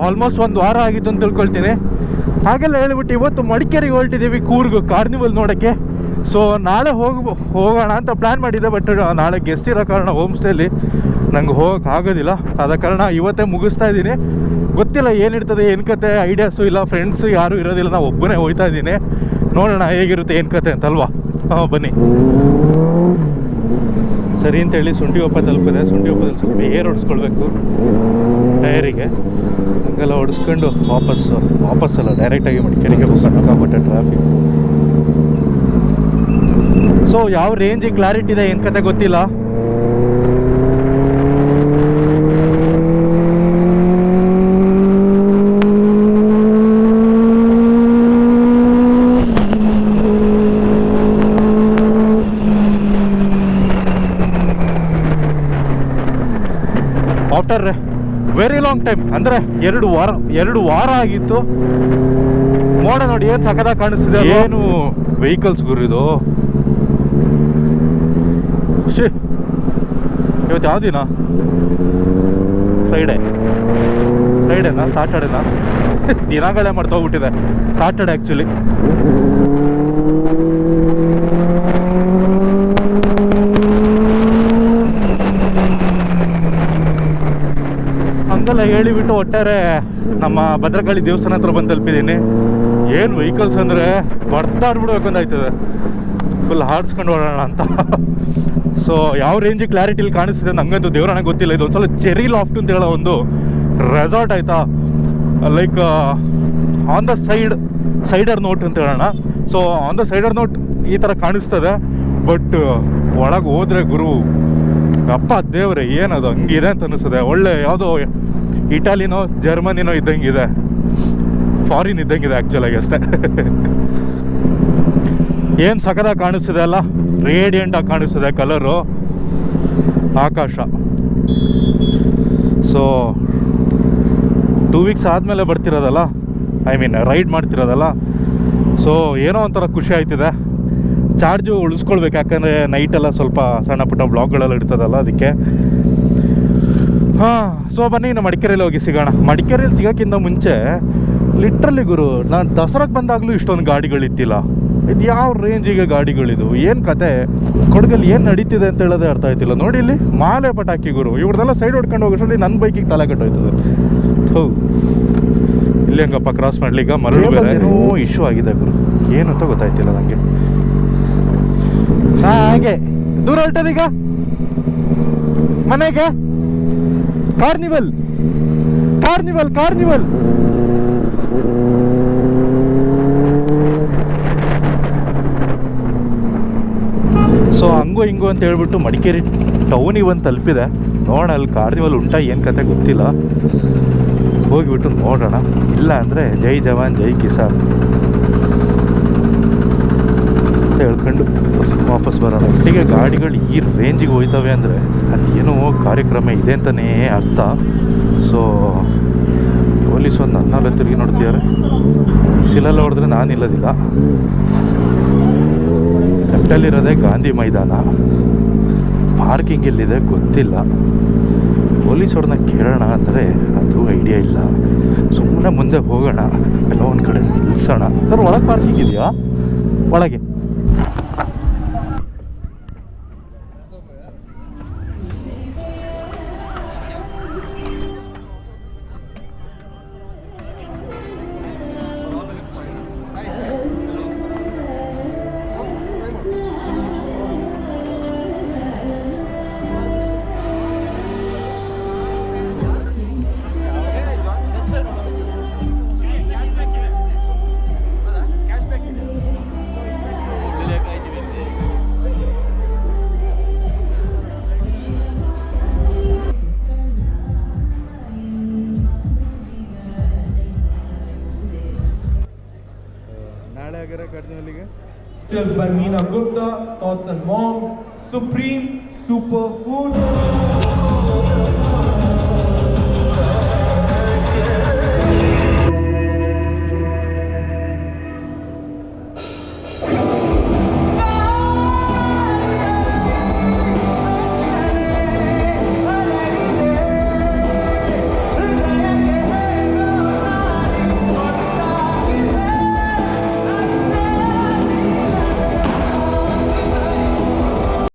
Almost 1 ವಾರ ಆಗಿತ್ತು ಅಂತ ತಿಳ್ಕೊಳ್ತೀನಿ. ಹಾಗೆಲ್ಲ ಹೇಳ್ಬಿಟ್ಟು ಇವತ್ತು ಮಡಿಕೇರಿಗೆ ಹೊರಟಿದ್ದೀವಿ, ಕೂರ್ಗು ಕಾರ್ನಿವಲ್ ನೋಡೋಕ್ಕೆ. ಸೊ ನಾಳೆ ಹೋಗೋಣ ಅಂತ ಪ್ಲ್ಯಾನ್ ಮಾಡಿದ್ದೆ, ಬಟ್ ನಾಳೆ ಗೆಸ್ಟ್ ಇರೋ ಕಾರಣ ಹೋಮ್ ಸ್ಟೇಲಿ ನಂಗೆ ಹೋಗೋಕೆ ಆಗೋದಿಲ್ಲ. ಆದ ಕಾರಣ ಇವತ್ತೇ ಮುಗಿಸ್ತಾ ಇದ್ದೀನಿ. ಗೊತ್ತಿಲ್ಲ ಏನಿರ್ತದೆ, ಏನು ಕತೆ, ಐಡಿಯಾಸು ಇಲ್ಲ, ಫ್ರೆಂಡ್ಸು ಯಾರೂ ಇರೋದಿಲ್ಲ, ನಾವು ಒಬ್ಬನೇ ಹೋಗ್ತಾ ಇದ್ದೀನಿ. ನೋಡೋಣ ಹೇಗಿರುತ್ತೆ ಏನು ಕತೆ ಅಂತಲ್ವಾ. ಬನ್ನಿ. ಸರಿ ಅಂತೇಳಿ ಶುಂಠಿಕೊಪ್ಪ ತಲುಪಿದೆ. ಶುಂಠಿಕೊಪ್ಪದಲ್ಲಿ ಸ್ವಲ್ಪ ಏರ್ ಹೊಡಿಸ್ಕೊಳ್ಬೇಕು ಟೈರಿಗೆ. ಹಂಗೆಲ್ಲ ಹೊಡಿಸ್ಕೊಂಡು ವಾಪಸ್ಸಲ್ಲ ಡೈರೆಕ್ಟಾಗಿ ಮಡಿಕೇರಿಗೆ ಹೋಗ್ಬಿಟ್ಟೆ ಟ್ರಾಫಿಕ್. ಸೊ ಯಾವ ರೇಂಜಿಗೆ ಕ್ಲಾರಿಟಿ ಇದೆ ಏನು ಕತೆ ಗೊತ್ತಿಲ್ಲ. ಆಫ್ಟರ್ ವೆರಿ ಲಾಂಗ್ ಟೈಮ್, ಅಂದರೆ 2 ವಾರ ಆಗಿತ್ತು. ಮೋಡ ನೋಡಿ ಏನು ಸಖತ್ತಾಗಿ ಕಾಣಿಸ್ತಿದೆ. ಏನು ವೆಹಿಕಲ್ಸ್ ಗುರಿದು. ಇವತ್ತು ಯಾವ ದಿನ? ಫ್ರೈಡೇನಾ ಸಾಟರ್ಡೇನಾ? ದಿನಗಳೇ ಮಾಡ್ತೋಗ್ಬಿಟ್ಟಿದೆ. Saturday actually. ಹಂಗೆಲ್ಲ ಹೇಳಿಬಿಟ್ಟು ಒಟ್ಟಾರೆ ನಮ್ಮ ಭದ್ರಕಾಳಿ ದೇವಸ್ಥಾನ ಹತ್ರ ಬಂದು ತಲುಪಿದ್ದೀನಿ. ಏನು ವೆಹಿಕಲ್ಸ್ ಅಂದರೆ ಬರ್ತಾಡ್ಬಿಡ್ಬೇಕು ಅಂತಾಯ್ತದೆ, ಫುಲ್ ಹಾಡ್ಸ್ಕೊಂಡು ಓಡೋಣ ಅಂತ. ಸೊ ಯಾವ ರೇಂಜಿಗೆ ಕ್ಲಾರಿಟಿಲಿ ಕಾಣಿಸ್ತಿದೆ ನಂಗಂತೂ ದೇವರಾಣೆ ಗೊತ್ತಿಲ್ಲ. ಇದು ಒಂದ್ಸಲ ಚೆರಿ ಲಾಫ್ಟ್ ಅಂತ ಹೇಳೋ ಒಂದು ರೆಸಾರ್ಟ್ ಆಯಿತಾ, like on the cider note ಅಂತ ಹೇಳೋಣ. So on the cider note ಈ ಥರ ಕಾಣಿಸ್ತದೆ, ಬಟ್ ಒಳಗೆ ಹೋದರೆ ಗುರು ಅಪ್ಪ ದೇವ್ರೆ ಏನದು ಹಂಗಿದೆ ಅಂತ ಅನ್ನಿಸ್ತದೆ. ಒಳ್ಳೆ ಯಾವುದೋ ಇಟಾಲಿನೋ ಜರ್ಮನಿನೋ ಇದ್ದಂಗಿದೆ, ಫಾರಿನ್ ಇದ್ದಂಗಿದೆ ಆ್ಯಕ್ಚುಲಾಗಿ ಅಷ್ಟೇ. ಏನು ಸಖತ್ತಾಗಿ ಕಾಣಿಸ್ತಿದೆ ಅಲ್ಲ, ರೇಡಿಯಂಟಾಗಿ ಕಾಣಿಸ್ತಿದೆ ಕಲರು, ಆಕಾಶ. ಸೊ 2 ವೀಕ್ಸ್ ಆದಮೇಲೆ ಬರ್ತಿರೋದಲ್ಲ, ರೈಡ್ ಮಾಡ್ತಿರೋದಲ್ಲ. ಸೊ ಏನೋ ಒಂಥರ ಖುಷಿ ಆಯ್ತಿದೆ. ಚಾರ್ಜು ಉಳಿಸ್ಕೊಳ್ಬೇಕು, ಯಾಕಂದರೆ ನೈಟೆಲ್ಲ ಸ್ವಲ್ಪ ಸಣ್ಣ ಪುಟ್ಟ ಬ್ಲಾಗ್ಗಳೆಲ್ಲ ಇರ್ತದಲ್ಲ ಅದಕ್ಕೆ. ಸೊ ಬನ್ನಿ ಇನ್ನು ಮಡಿಕೇರಿಯಲ್ಲಿ ಹೋಗಿ ಸಿಗೋಣ. ಮಡಿಕೇರಿಯಲ್ಲಿ ಸಿಗೋಕ್ಕಿಂತ ಮುಂಚೆ ಲಿಟ್ರಲಿ ಗುರು, ನಾನು ದಸರಾಗೆ ಬಂದಾಗಲೂ ಇಷ್ಟೊಂದು ಗಾಡಿಗಳಿತ್ತಿಲ್ಲ. ಇದು ಯಾವ ರೇಂಜಿಗೆ ಗಾಡಿಗಳಿದು, ಏನು ಕತೆ, ಕೊಡಗಲ್ಲಿ ಏನು ನಡೀತಿದೆ ಅಂತ ಹೇಳೋದೇ ಅರ್ಥ ಆಯ್ತಿಲ್ಲ. ನೋಡಿ ಇಲ್ಲಿ ಮಾಲೆ ಪಟಾಕಿ ಗುರು, ಇವ್ರದೆಲ್ಲ ಸೈಡ್ ಹೊಡ್ಕೊಂಡು ಹೋಗೋಷ್ಟರಲ್ಲಿ ನನ್ನ ಬೈಕಿಗೆ ತಲೆ ಕಟ್ಟೋಯ್ತದೆ. ಇಲ್ಲಿ ಹಂಗಪ್ಪ ಕ್ರಾಸ್ ಮಾಡ್ಲಿಕ್ಕೆ ಮರಳು ಬೇರೆ ಏನೋ ಇಶ್ಯೂ ಆಗಿದೆ ಗುರು, ಏನು ಅಂತ ಗೊತ್ತಾಯ್ತಿಲ್ಲ ನನಗೆ. ಹಾಗೆ ದೂರ ಹೊರಟದೀಗ ಮನೆಗೆ. ಕಾರ್ನಿವಲ್. ಸೊ ಹಂಗೋ ಹಿಂಗೋ ಅಂತ ಹೇಳ್ಬಿಟ್ಟು ಮಡಿಕೇರಿ ಟೌನಿಗೆ ಬಂದು ತಲುಪಿದೆ. ನೋಡೋಣ ಅಲ್ಲಿ ಕಾರ್ನಿವಲ್ ಉಂಟಾ ಏನು ಕತೆ ಗೊತ್ತಿಲ್ಲ, ಹೋಗಿಬಿಟ್ಟು ನೋಡೋಣ. ಇಲ್ಲ ಅಂದರೆ ಜೈ ಜವಾನ್ ಜೈ ಕಿಸಾನ್ ಅಂತ ಹೇಳ್ಕೊಂಡು ವಾಪಸ್ ಬರೋಣ. ಒಟ್ಟಿಗೆ ಗಾಡಿಗಳು ಈ ರೇಂಜಿಗೆ ಹೋಯ್ತವೆ ಅಂದರೆ ಅಲ್ಲಿ ಏನೋ ಕಾರ್ಯಕ್ರಮ ಇದೆ ಅಂತಲೇ ಅರ್ಥ. ಸೊ ಪೊಲೀಸ್ ಒಂದು ನನ್ನಲ್ಲ ತಿರುಗಿ ನೋಡ್ತಿದ್ದಾರೆ. ಸಿಲೆಲ್ಲ ಹೊಡೆದ್ರೆ ನಾನು ಇಲ್ಲದಿಲ್ಲ. ಲೆಫ್ಟಲ್ಲಿರೋದೇ ಗಾಂಧಿ ಮೈದಾನ, ಪಾರ್ಕಿಂಗ್ ಎಲ್ಲಿದೆ ಗೊತ್ತಿಲ್ಲ. ಪೊಲೀಸ್ ಅವ್ರನ್ನ ಕೇಳೋಣ ಅಂದರೆ ಅದು ಐಡಿಯಾ ಇಲ್ಲ. ಸುಮ್ಮನೆ ಮುಂದೆ ಹೋಗೋಣ, ಎಲ್ಲ ಒಂದು ಕಡೆ ನಿಲ್ಲಿಸೋಣ. ಸರ್ ಒಳಗೆ ಪಾರ್ಕಿಂಗ್ ಇದೆಯಾ? ಒಳಗೆ by Meena Gupta, Thoughts and Moms, Supreme Superfood.